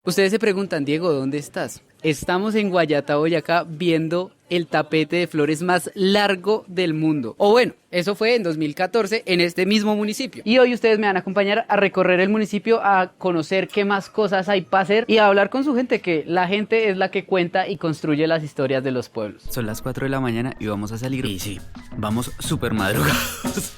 Ustedes se preguntan, Diego, ¿dónde estás? Estamos en Guayata, Boyacá, viendo el tapete de flores más largo del mundo. O bueno, eso fue en 2014 en este mismo municipio. Y hoy ustedes me van a acompañar a recorrer el municipio, a conocer qué más cosas hay para hacer y a hablar con su gente, que la gente es la que cuenta y construye las historias de los pueblos. Son las 4 de la mañana y vamos a salir. Y sí, vamos súper madrugados.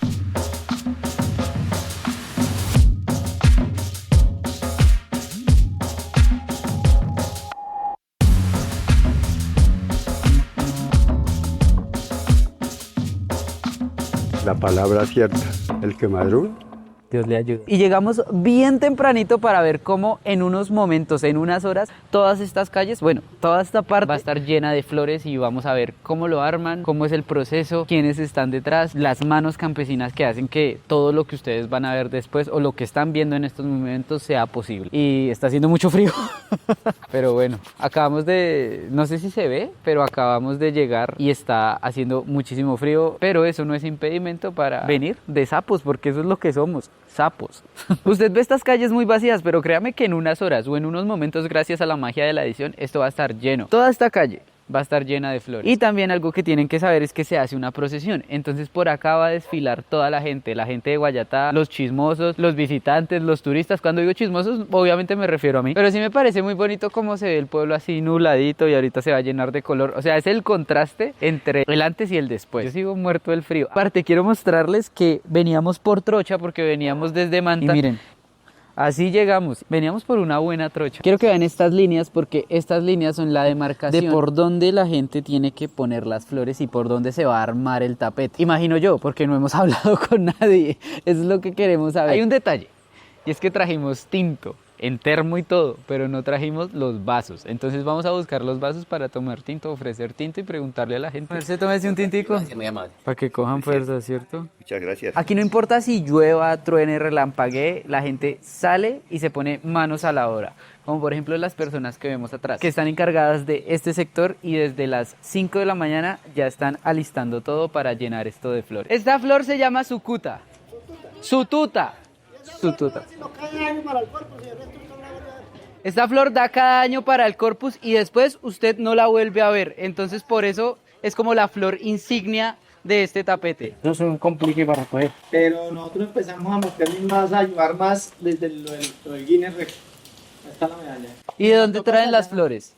La palabra cierta, el que madruga. Dios le ayude. Y llegamos bien tempranito para ver cómo en unos momentos, en unas horas, todas estas calles, bueno, toda esta parte va a estar llena de flores y vamos a ver cómo lo arman, cómo es el proceso, quiénes están detrás, las manos campesinas que hacen que todo lo que ustedes van a ver después o lo que están viendo en estos momentos sea posible. Y está haciendo mucho frío, pero bueno, acabamos de, no sé si se ve, pero acabamos de llegar y está haciendo muchísimo frío, pero eso no es impedimento para venir de sapos, porque eso es lo que somos. Sapos. Usted ve estas calles muy vacías, pero créame que en unas horas o en unos momentos, gracias a la magia de la edición, esto va a estar lleno. Toda esta calle va a estar llena de flores. Y también algo que tienen que saber es que se hace una procesión. Entonces por acá va a desfilar toda la gente de Guayatá, los chismosos, los visitantes, los turistas. Cuando digo chismosos, obviamente me refiero a mí. Pero sí me parece muy bonito cómo se ve el pueblo así nubladito y ahorita se va a llenar de color. O sea, es el contraste entre el antes y el después. Yo sigo muerto del frío. Aparte, quiero mostrarles que veníamos por trocha porque veníamos desde Manta. Y miren, así llegamos, veníamos por una buena trocha. Quiero que vean estas líneas porque estas líneas son la demarcación de por dónde la gente tiene que poner las flores y por dónde se va a armar el tapete. Imagino yo, porque no hemos hablado con nadie, eso es lo que queremos saber. Hay un detalle, y es que trajimos tinto, en termo y todo, pero no trajimos los vasos. Entonces vamos a buscar los vasos para tomar tinto, ofrecer tinto y preguntarle a la gente. A ver, ¿se tómese un tintico? Gracias, muy amable. Para que cojan fuerza, ¿cierto? Muchas gracias. Aquí no importa si llueva, truene, relampaguee, la gente sale y se pone manos a la obra. Como por ejemplo las personas que vemos atrás, que están encargadas de este sector y desde las 5 de la mañana ya están alistando todo para llenar esto de flores. Esta flor se llama sucuta. Sututa. Sututa. Esta flor da cada año para el corpus y después usted no la vuelve a ver. Entonces por eso es como la flor insignia de este tapete. No es un complique para coger. Pero nosotros empezamos a meterle más, a ayudar más desde lo del Guinness Record. Ahí está la medalla. ¿Y de dónde traen las flores?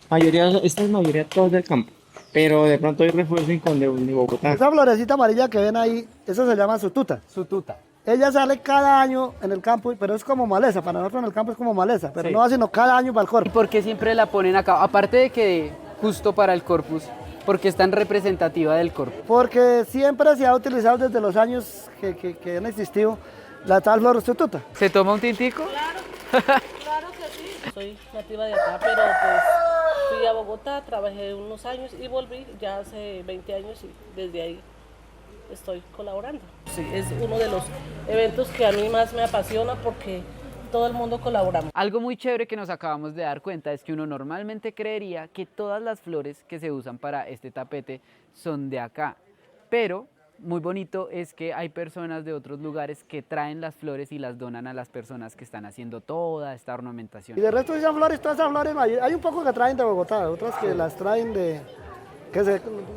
Esta es mayoría todos del campo. Pero de pronto hay refuerzo de Bogotá. Esa florecita amarilla que ven ahí, eso se llama sututa. Sututa. Ella sale cada año en el campo, pero es como maleza. Para nosotros en el campo es como maleza, pero Sí. no va sino cada año para el ¿Y corpo. por qué siempre la ponen acá? Aparte de que justo para el corpus, porque es tan representativa del corpus. Porque siempre se ha utilizado desde los años que han existido la tal flor sututa. ¿Se toma un tintico? Claro que sí. Soy nativa de acá, pero pues fui a Bogotá, trabajé unos años y volví ya hace 20 años y desde ahí estoy colaborando. Sí, es uno de los eventos que a mí más me apasiona porque todo el mundo colaboramos. Algo muy chévere que nos acabamos de dar cuenta es que uno normalmente creería que todas las flores que se usan para este tapete son de acá, pero muy bonito es que hay personas de otros lugares que traen las flores y las donan a las personas que están haciendo toda esta ornamentación. Y de resto esas flores, todas esas flores, hay un poco que traen de Bogotá, otras que las traen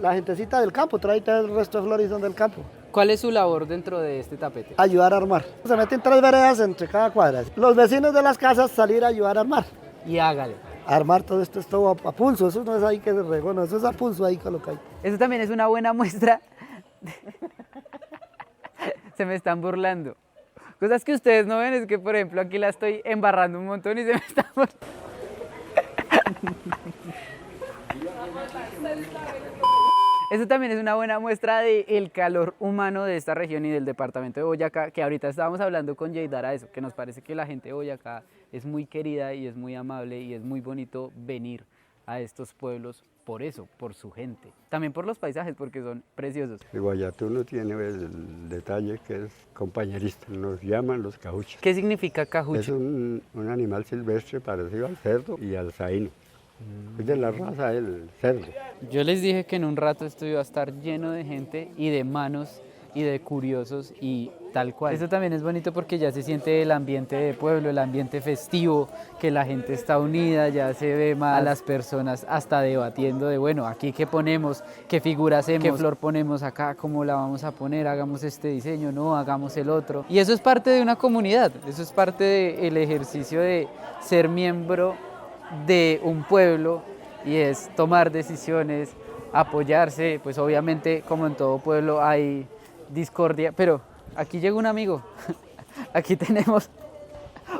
la gentecita del campo, trae todo el resto de flores son del campo. ¿Cuál es su labor dentro de este tapete? Ayudar a armar. Se meten 3 veredas entre cada cuadra. Los vecinos de las casas salir a ayudar a armar. Y hágale. Armar todo esto es todo a pulso, eso no es ahí que se regó, no, eso es a pulso ahí colocado. Eso también es una buena muestra. Se me están burlando. Cosas que ustedes no ven es que, por ejemplo, aquí la estoy embarrando un montón y se me está burlando. Eso también es una buena muestra del calor humano de esta región y del departamento de Boyacá, que ahorita estábamos hablando con Yeidara eso, que nos parece que la gente de Boyacá es muy querida y es muy amable y es muy bonito venir a estos pueblos por eso, por su gente. También por los paisajes, porque son preciosos. El guayatuno tiene el detalle que es compañerista. Nos llaman los cajuchos. ¿Qué significa Es cajucho? un animal silvestre parecido al cerdo y al zaino. Es de la raza del cerdo. Yo les dije que en un rato esto iba a estar lleno de gente y de manos y de curiosos y tal cual. Esto también es bonito porque ya se siente el ambiente de pueblo, el ambiente festivo, que la gente está unida, ya se ve más a las personas hasta debatiendo de, bueno, aquí qué ponemos, qué figura hacemos, qué flor ponemos acá, cómo la vamos a poner, hagamos este diseño, no, hagamos el otro. Y eso es parte de una comunidad, eso es parte del ejercicio de ser miembro de un pueblo y es tomar decisiones, apoyarse, pues obviamente como en todo pueblo hay discordia, pero aquí llega un amigo, aquí tenemos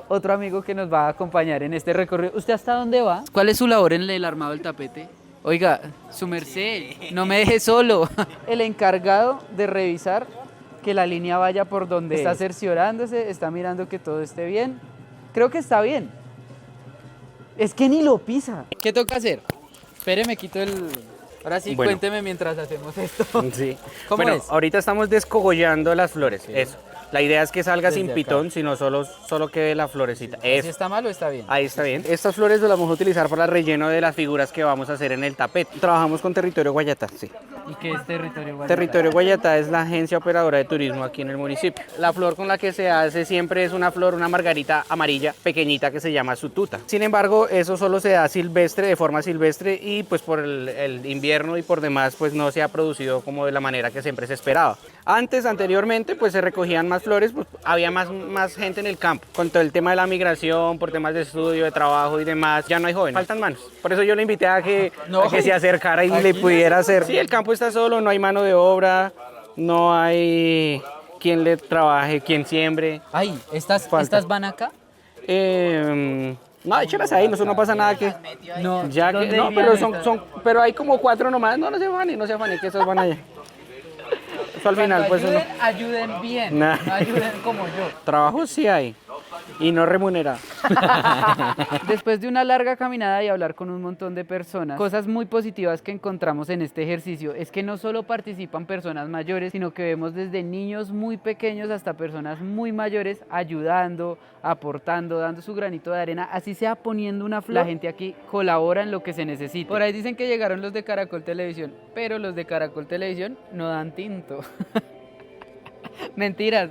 otro amigo que nos va a acompañar en este recorrido. ¿Usted hasta dónde va? ¿Cuál es su labor en el armado del tapete? Oiga, su merced, no me deje solo. El encargado de revisar que la línea vaya por donde está cerciorándose, está mirando que todo esté bien. Creo que está bien. Es que ni lo pisa. ¿Qué toca hacer? Espere, me quito el... Ahora sí, Bueno. cuénteme mientras hacemos esto. Sí. ¿Cómo Bueno, es? ahorita estamos descogollando las flores, eso. La idea es que salga Desde sin acá. pitón, sino solo quede la florecita. ¿Si Eso. está mal o está bien? Ahí está bien. Estas flores las vamos a utilizar para el relleno de las figuras que vamos a hacer en el tapete. Trabajamos con Territorio Guayatá, sí. ¿Y qué es Territorio Guayatá? Territorio Guayatá es la agencia operadora de turismo aquí en el municipio. La flor con la que se hace siempre es una flor, una margarita amarilla pequeñita que se llama sututa. Sin embargo, eso solo se da silvestre, de forma silvestre, y pues por el invierno y por demás pues no se ha producido como de la manera que siempre se esperaba. Anteriormente pues se recogían más flores, pues había más gente en el campo. Con todo el tema de la migración, por temas de estudio, de trabajo y demás, ya no hay jóvenes, faltan manos. Por eso yo le invité a que se acercara y le pudiera hacer. Sí, el campo está solo, no hay mano de obra, no hay quien le trabaje, quien siembre. Ay, ¿estas van acá? No, échalas ahí, no pasa nada que... No, Ya que, ¿dónde no, irían pero estas? pero hay como 4 nomás. No se afane, que esos van allá. Eso al final, pues uno... Ayuden bien, Nah. no ayuden como yo. Trabajo sí hay, y no remunerado. Después de una larga caminada y hablar con un montón de personas, cosas muy positivas que encontramos en este ejercicio es que no solo participan personas mayores, sino que vemos desde niños muy pequeños hasta personas muy mayores ayudando, aportando, dando su granito de arena, así sea poniendo una flor. La gente aquí colabora en lo que se necesite. Por ahí dicen que llegaron los de Caracol Televisión, pero los de Caracol Televisión no dan tinto. Mentiras.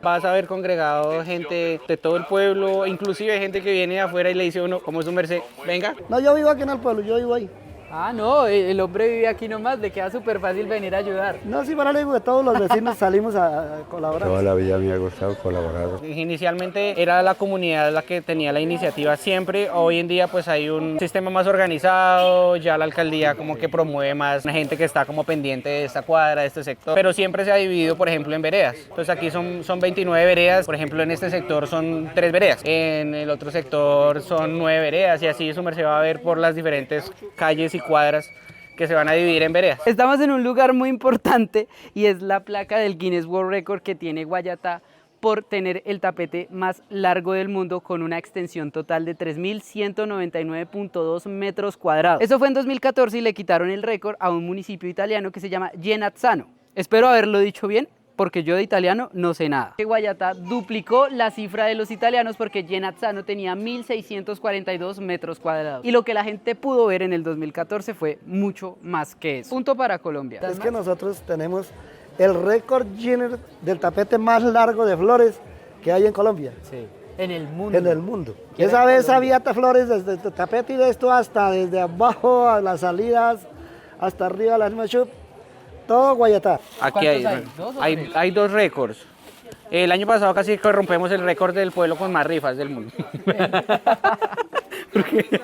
Vas a ver congregado gente de todo el pueblo, inclusive gente que viene de afuera y le dice a uno, como es su merced, venga. No, yo vivo aquí en el pueblo, yo vivo ahí. Ah, no, el hombre vive aquí nomás, le queda súper fácil venir a ayudar. No, sí, para le digo que todos los vecinos salimos a colaborar. Toda la vida me ha gustado colaborar. Inicialmente era la comunidad la que tenía la iniciativa siempre. Hoy en día pues hay un sistema más organizado, ya la alcaldía como que promueve más gente que está como pendiente de esta cuadra, de este sector. Pero siempre se ha dividido, por ejemplo, en veredas. Entonces aquí son 29 veredas, por ejemplo en este sector son 3 veredas, en el otro sector son 9 veredas y así su merced va a ver por las diferentes calles y cuadras que se van a dividir en veredas. Estamos en un lugar muy importante y es la placa del Guinness World Record que tiene Guayatá por tener el tapete más largo del mundo con una extensión total de 3.199.2 metros cuadrados. Eso fue en 2014 y le quitaron el récord a un municipio italiano que se llama Genazzano. Espero haberlo dicho bien, porque yo de italiano no sé nada. Guayatá duplicó la cifra de los italianos porque Genazzano tenía 1.642 metros cuadrados. Y lo que la gente pudo ver en el 2014 fue mucho más que eso. Punto para Colombia. Es que nosotros tenemos el récord Guinness del tapete más largo de flores que hay en Colombia. Sí. En el mundo. En el mundo. Esa vez había flores desde el tapete y de esto hasta desde abajo a las salidas, hasta arriba a las Machub. Todo Guayatá. Aquí hay, hay? ¿Dos o hay, tres? hay 2 récords. El año pasado casi que rompemos el récord del pueblo con más rifas del mundo. Porque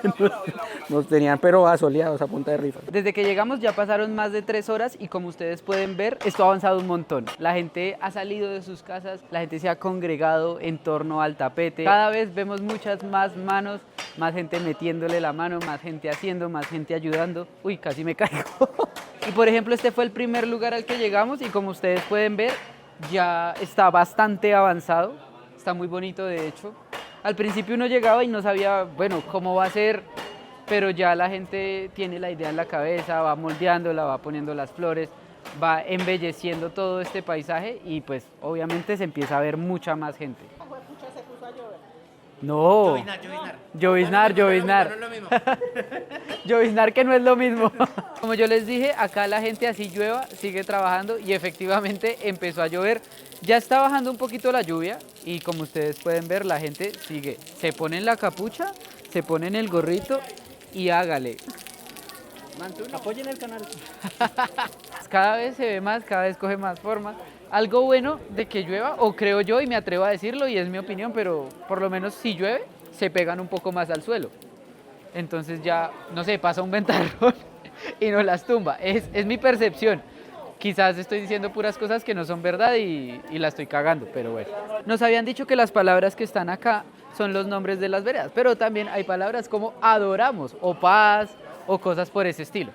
nos tenían pero asoleados a punta de rifas. Desde que llegamos ya pasaron más de 3 horas y como ustedes pueden ver, esto ha avanzado un montón. La gente ha salido de sus casas, la gente se ha congregado en torno al tapete. Cada vez vemos muchas más manos, más gente metiéndole la mano, más gente haciendo, más gente ayudando. Uy, casi me caigo. Y por ejemplo, este fue el primer lugar al que llegamos y como ustedes pueden ver, ya está bastante avanzado. Está muy bonito, de hecho. Al principio uno llegaba y no sabía, bueno, cómo va a ser, pero ya la gente tiene la idea en la cabeza, va moldeándola, va poniendo las flores, va embelleciendo todo este paisaje y pues obviamente se empieza a ver mucha más gente. No, lloviznar. Lloviznar que no es lo mismo. Como yo les dije, acá la gente así llueva, sigue trabajando y efectivamente empezó a llover. Ya está bajando un poquito la lluvia y como ustedes pueden ver, la gente sigue. Se ponen la capucha, se ponen el gorrito y hágale. Apoyen el canal. Cada vez se ve más, cada vez coge más forma. Algo bueno de que llueva, o creo yo y me atrevo a decirlo y es mi opinión, pero por lo menos si llueve, se pegan un poco más al suelo. Entonces ya, no sé, pasa un ventarrón y no las tumba. Es mi percepción. Quizás estoy diciendo puras cosas que no son verdad y la estoy cagando, pero bueno. Nos habían dicho que las palabras que están acá son los nombres de las veredas, pero también hay palabras como adoramos o paz o cosas por ese estilo.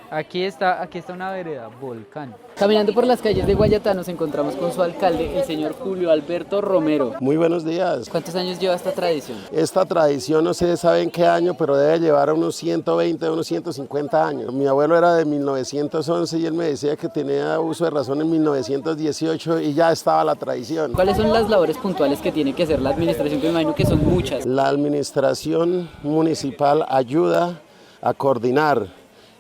Aquí está una vereda, Volcán. Caminando por las calles de Guayatá nos encontramos con su alcalde, el señor Julio Alberto Romero. Muy buenos días. ¿Cuántos años lleva esta tradición? Esta tradición no se sabe en qué año, pero debe llevar unos 120, unos 150 años. Mi abuelo era de 1911 y él me decía que tenía uso de razón en 1918 y ya estaba la tradición. ¿Cuáles son las labores puntuales que tiene que hacer la administración, que me imagino que son muchas? La administración municipal ayuda a coordinar.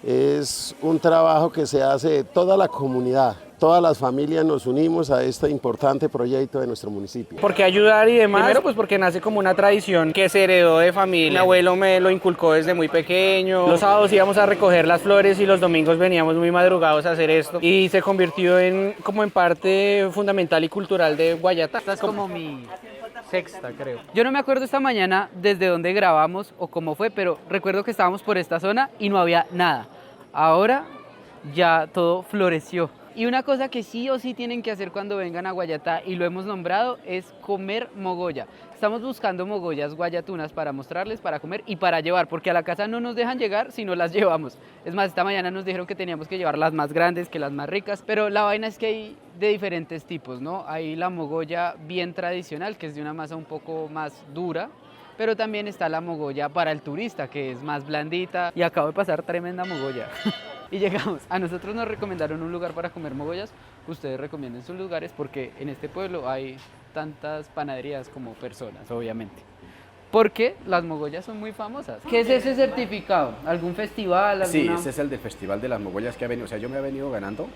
Es un trabajo que se hace de toda la comunidad. Todas las familias nos unimos a este importante proyecto de nuestro municipio. ¿Por qué ayudar y demás? Primero, pues porque nace como una tradición que se heredó de familia. Mi abuelo me lo inculcó desde muy pequeño. Los sábados íbamos a recoger las flores y los domingos veníamos muy madrugados a hacer esto. Y se convirtió como en parte fundamental y cultural de Guayatá. Esta es como mi sexta, creo. Yo no me acuerdo esta mañana desde dónde grabamos o cómo fue, pero recuerdo que estábamos por esta zona y no había nada. Ahora ya todo floreció. Y una cosa que sí o sí tienen que hacer cuando vengan a Guayatá, y lo hemos nombrado, es comer mogolla. Estamos buscando mogollas guayatunas para mostrarles, para comer y para llevar, porque a la casa no nos dejan llegar si no las llevamos. Es más, esta mañana nos dijeron que teníamos que llevar las más grandes, que las más ricas, pero la vaina es que hay de diferentes tipos, ¿no? Hay la mogolla bien tradicional, que es de una masa un poco más dura, pero también está la mogolla para el turista, que es más blandita, y acabo de pasar tremenda mogolla. Y llegamos, a nosotros nos recomendaron un lugar para comer mogollas, ustedes recomienden sus lugares porque en este pueblo hay tantas panaderías como personas, obviamente. Porque las mogollas son muy famosas. ¿Qué es ese certificado? ¿Algún festival? Sí, ese es el del Festival de las Mogollas que ha venido, o sea, yo me he venido ganando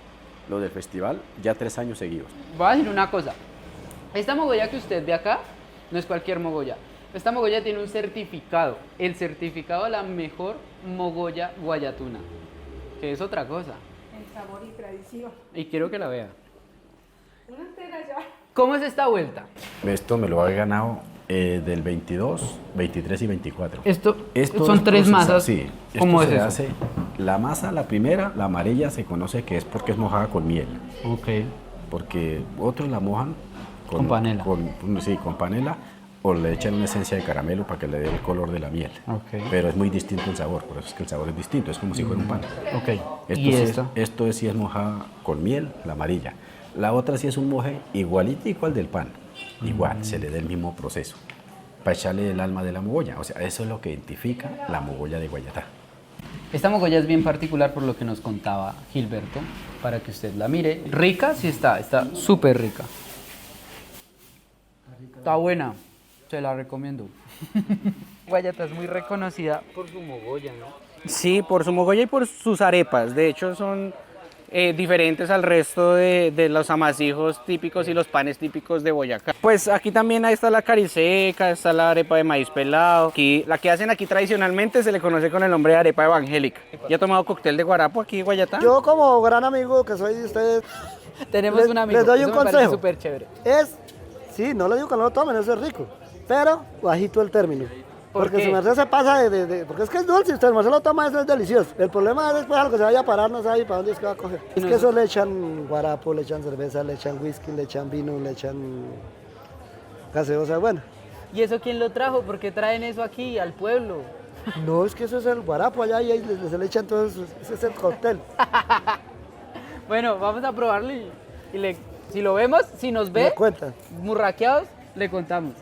lo del festival ya 3 años seguidos. Voy a decir una cosa, esta mogolla que usted ve acá no es cualquier mogolla. Esta mogolla tiene un certificado, el certificado de la mejor mogolla guayatuna, que es otra cosa. El sabor y tradición. Y quiero que la vea. Una entera ya. ¿Cómo es esta vuelta? Esto me lo he ganado del 22, 23 y 24. Esto Esto son 3 procesa- masas. Sí. ¿Cómo esto es se eso? hace, la masa, la primera, la amarilla, se conoce que es porque es mojada con miel. Ok. Porque otros la mojan Con panela. Sí, con panela, o le echan una esencia de caramelo para que le dé el color de la miel. Ok. Pero es muy distinto el sabor, por eso es que el sabor es distinto, es como si fuera un pan. Ok. Esto, ¿Y sí esta? esto sí es mojada con miel, la amarilla. La otra sí es un moje igualito al del pan. Igual, se le da el mismo proceso. Para echarle el alma de la mogolla. O sea, eso es lo que identifica la mogolla de Guayatá. Esta mogolla es bien particular por lo que nos contaba Gilberto, para que usted la mire. Rica, sí está súper rica. Está buena, se la recomiendo. Guayatá es muy reconocida por su mogolla, ¿no? Sí, por su mogolla y por sus arepas. De hecho, son diferentes al resto de los amasijos típicos y los panes típicos de Boyacá. Pues aquí también está la cariseca, está la arepa de maíz pelado. Aquí, la que hacen aquí tradicionalmente se le conoce con el nombre de arepa evangélica. ¿Ya ha tomado cóctel de guarapo aquí en Guayatá? Yo como gran amigo que soy de ustedes, Tenemos un amigo, les doy eso un me parece consejo. súper chévere. Sí, no le digo que no lo tomen, eso es rico, pero bajito el término. ¿Por Porque qué? su merced se pasa porque es que es dulce, usted merced lo toma, eso es delicioso. El problema es después a lo que se vaya a parar, no sabe para dónde es que va a coger. Es que eso le echan guarapo, le echan cerveza, le echan whisky, le echan vino, le echan gaseosa, bueno. ¿Y eso quién lo trajo? ¿Por qué traen eso aquí, al pueblo? No, es que eso es el guarapo allá y ahí se le echan todo eso, ese es el cóctel. Bueno, vamos a probarlo y si lo vemos, si nos ve, Me cuenta. murraqueados, le contamos.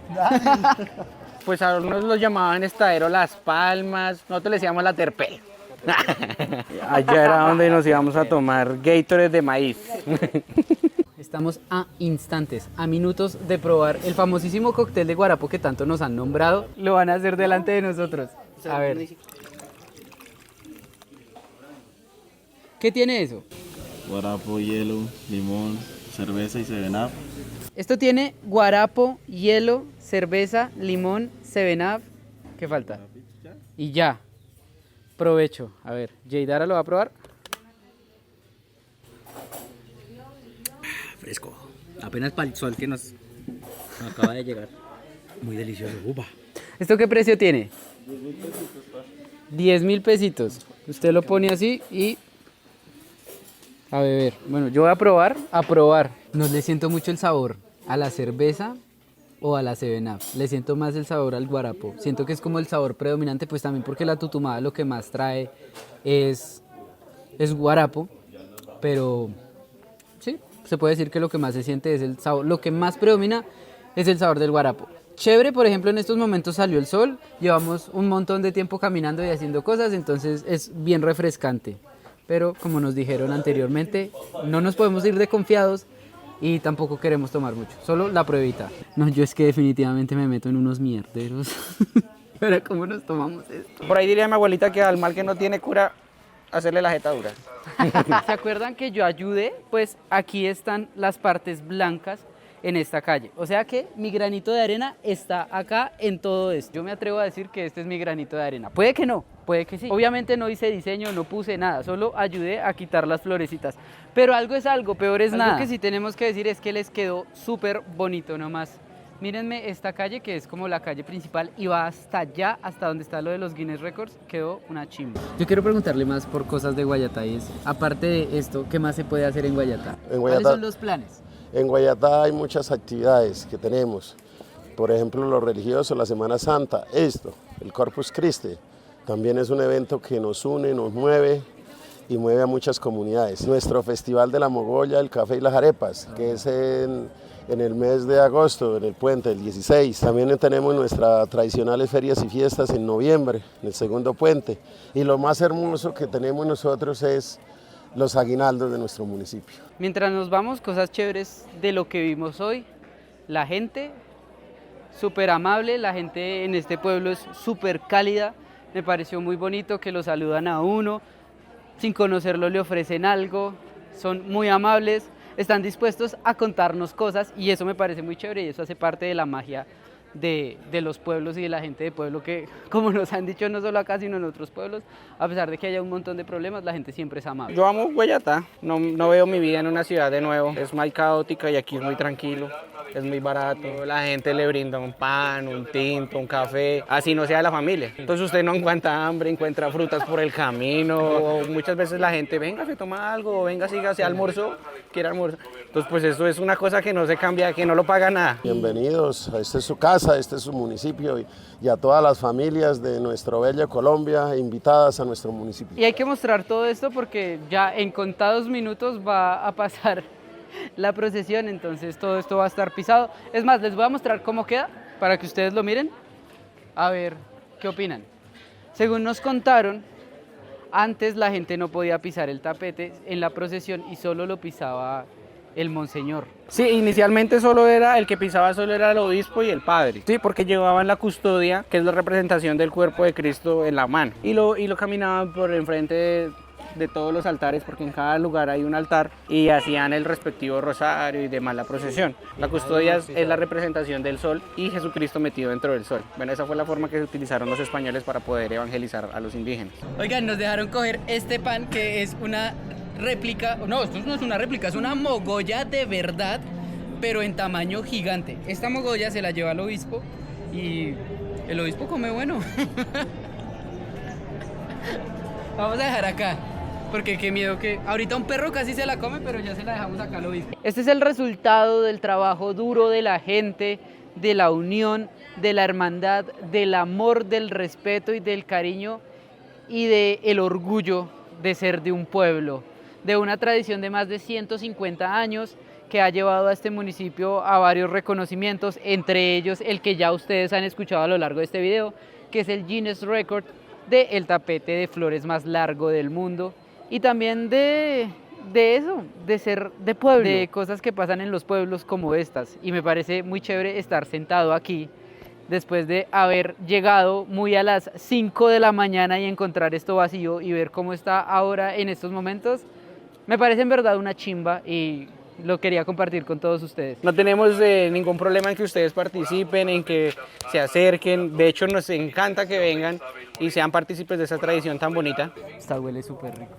Pues a unos los llamaban estadero Las Palmas, nosotros le decíamos la Terpel. Allá era donde nos íbamos a tomar Gatorade de maíz. Estamos a instantes, a minutos de probar el famosísimo cóctel de guarapo que tanto nos han nombrado. Lo van a hacer delante de nosotros. A ver. ¿Qué tiene eso? Guarapo, hielo, limón, cerveza y 7-Up. Esto tiene guarapo, hielo, cerveza, limón, 7-Up. ¿Qué falta? Y ya. Provecho. A ver, Jaydara lo va a probar. Fresco. Apenas para el sol que nos acaba de llegar. Muy delicioso. Upa. ¿Esto qué precio tiene? 10.000 pesitos. Usted lo pone así y a beber. Bueno, yo voy a probar. No le siento mucho el sabor a la cerveza o a la 7-Up. Le siento más el sabor al guarapo. Siento que es como el sabor predominante, pues también porque la tutumada lo que más trae es guarapo, pero sí, se puede decir que lo que más se siente es el sabor, lo que más predomina es el sabor del guarapo. Chévere, por ejemplo, en estos momentos salió el sol, llevamos un montón de tiempo caminando y haciendo cosas, entonces es bien refrescante. Pero como nos dijeron anteriormente, no nos podemos ir de confiados y tampoco queremos tomar mucho, solo la pruebita. No, yo es que definitivamente me meto en unos mierderos. Pero ¿cómo nos tomamos esto? Por ahí diría mi abuelita que al mal que no tiene cura, hacerle la jeta dura. ¿Se acuerdan que yo ayudé? Pues aquí están las partes blancas en esta calle. O sea que mi granito de arena está acá en todo esto. Yo me atrevo a decir que este es mi granito de arena. Puede que no, puede que sí. Obviamente no hice diseño, no puse nada, solo ayudé a quitar las florecitas. Pero algo es algo, peor es nada. Algo que sí tenemos que decir es que les quedó súper bonito nomás. Mírenme esta calle que es como la calle principal y va hasta allá, hasta donde está lo de los Guinness Records, quedó una chimba. Yo quiero preguntarle más por cosas de Guayatá y es, aparte de esto, ¿qué más se puede hacer en Guayatá? ¿Cuáles son los planes? En Guayatá hay muchas actividades que tenemos, por ejemplo lo religioso, la Semana Santa, el Corpus Christi, también es un evento que nos une, nos mueve y mueve a muchas comunidades. Nuestro Festival de la Mogolla, el Café y las Arepas, que es en el mes de agosto, en el puente, el 16. También tenemos nuestras tradicionales ferias y fiestas en noviembre, en el segundo puente. Y lo más hermoso que tenemos nosotros es los aguinaldos de nuestro municipio. Mientras nos vamos, cosas chéveres de lo que vimos hoy. La gente, súper amable, la gente en este pueblo es súper cálida. Me pareció muy bonito que lo saludan a uno, sin conocerlo le ofrecen algo, son muy amables, están dispuestos a contarnos cosas y eso me parece muy chévere y eso hace parte de la magia de los pueblos y de la gente de pueblo que, como nos han dicho no solo acá sino en otros pueblos, a pesar de que haya un montón de problemas, la gente siempre es amable. Yo amo Guayatá, no veo mi vida en una ciudad de nuevo, es muy caótica y aquí es muy tranquilo. Es muy barato, la gente le brinda un pan, un tinto, un café, así no sea de la familia. Entonces usted no encuentra hambre, encuentra frutas por el camino, o muchas veces la gente, venga, se toma algo, venga, siga, se almuerzo, quiere almuerzo. Entonces pues eso es una cosa que no se cambia, que no lo paga nada. Bienvenidos, esta es su casa, este es su municipio y a todas las familias de nuestro bello Colombia invitadas a nuestro municipio. Y hay que mostrar todo esto porque ya en contados minutos va a pasar la procesión, entonces todo esto va a estar pisado. Es más, les voy a mostrar cómo queda para que ustedes lo miren, a ver qué opinan. Según nos contaron, antes la gente no podía pisar el tapete en la procesión y solo lo pisaba el monseñor. Sí, inicialmente el que pisaba solo era el obispo y el padre. Sí, porque llevaban la custodia, que es la representación del cuerpo de Cristo en la mano. Y lo caminaban por enfrente de todos los altares, porque en cada lugar hay un altar, y hacían el respectivo rosario y demás la procesión. La custodia es la representación del sol y Jesucristo metido dentro del sol. Bueno, esa fue la forma que utilizaron los españoles para poder evangelizar a los indígenas. Oigan, nos dejaron coger este pan que es una réplica, no, esto no es una réplica, es una mogolla de verdad, pero en tamaño gigante. Esta mogolla se la lleva al obispo y el obispo come bueno. Vamos a dejar acá, porque qué miedo que ahorita un perro casi se la come, pero ya se la dejamos acá al obispo. Este es el resultado del trabajo duro de la gente, de la unión, de la hermandad, del amor, del respeto y del cariño y del orgullo de ser de un pueblo, de una tradición de más de 150 años que ha llevado a este municipio a varios reconocimientos, entre ellos el que ya ustedes han escuchado a lo largo de este video, que es el Guinness Record del tapete de flores más largo del mundo, y también de eso, de ser de pueblo, de cosas que pasan en los pueblos como estas, y me parece muy chévere estar sentado aquí después de haber llegado muy a las 5 de la mañana y encontrar esto vacío y ver cómo está ahora en estos momentos. Me parece en verdad una chimba y lo quería compartir con todos ustedes. No tenemos ningún problema en que ustedes participen, en que se acerquen. De hecho, nos encanta que vengan y sean partícipes de esa tradición tan bonita. Esta huele súper rico.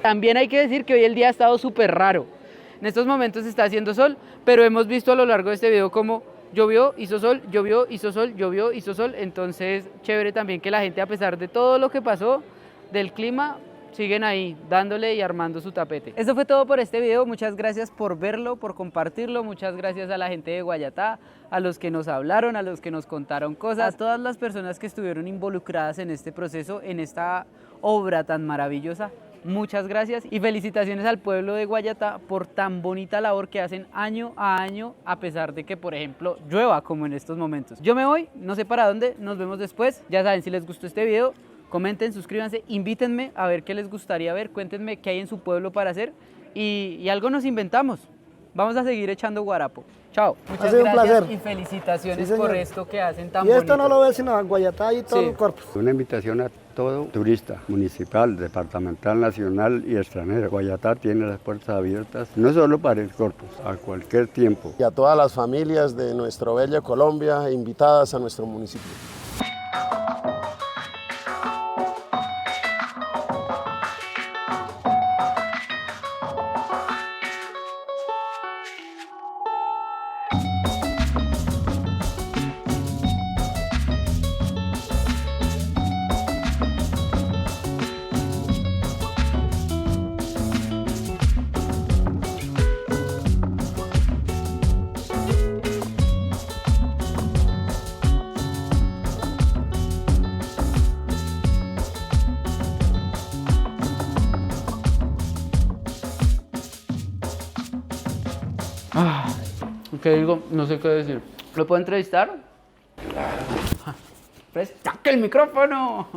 También hay que decir que hoy el día ha estado súper raro. En estos momentos está haciendo sol, pero hemos visto a lo largo de este video como llovió, hizo sol, llovió, hizo sol, llovió, hizo sol. Entonces, chévere también que la gente, a pesar de todo lo que pasó, del clima, siguen ahí dándole y armando su tapete. Eso fue todo por este video. Muchas gracias por verlo, por compartirlo. Muchas gracias a la gente de Guayatá, a los que nos hablaron, a los que nos contaron cosas, a todas las personas que estuvieron involucradas en este proceso, en esta obra tan maravillosa. Muchas gracias y felicitaciones al pueblo de Guayatá por tan bonita labor que hacen año a año, a pesar de que, por ejemplo, llueva como en estos momentos. Yo me voy, no sé para dónde, nos vemos después. Ya saben, si les gustó este video, comenten, suscríbanse, invítenme a ver qué les gustaría ver, cuéntenme qué hay en su pueblo para hacer y algo nos inventamos. Vamos a seguir echando guarapo. Chao. Muchas sido gracias un placer. y felicitaciones Sí, por señor. esto que hacen tan Y esto bonito. no lo ve sino en Guayatá y todo Sí. el corpus. Una invitación a todo turista municipal, departamental, nacional y extranjero. Guayatá tiene las puertas abiertas no solo para el corpus, a cualquier tiempo. Y a todas las familias de nuestro bello Colombia invitadas a nuestro municipio. ¿Qué digo? No sé qué decir. ¿Lo puedo entrevistar? Claro. Pues, ¡saque el micrófono!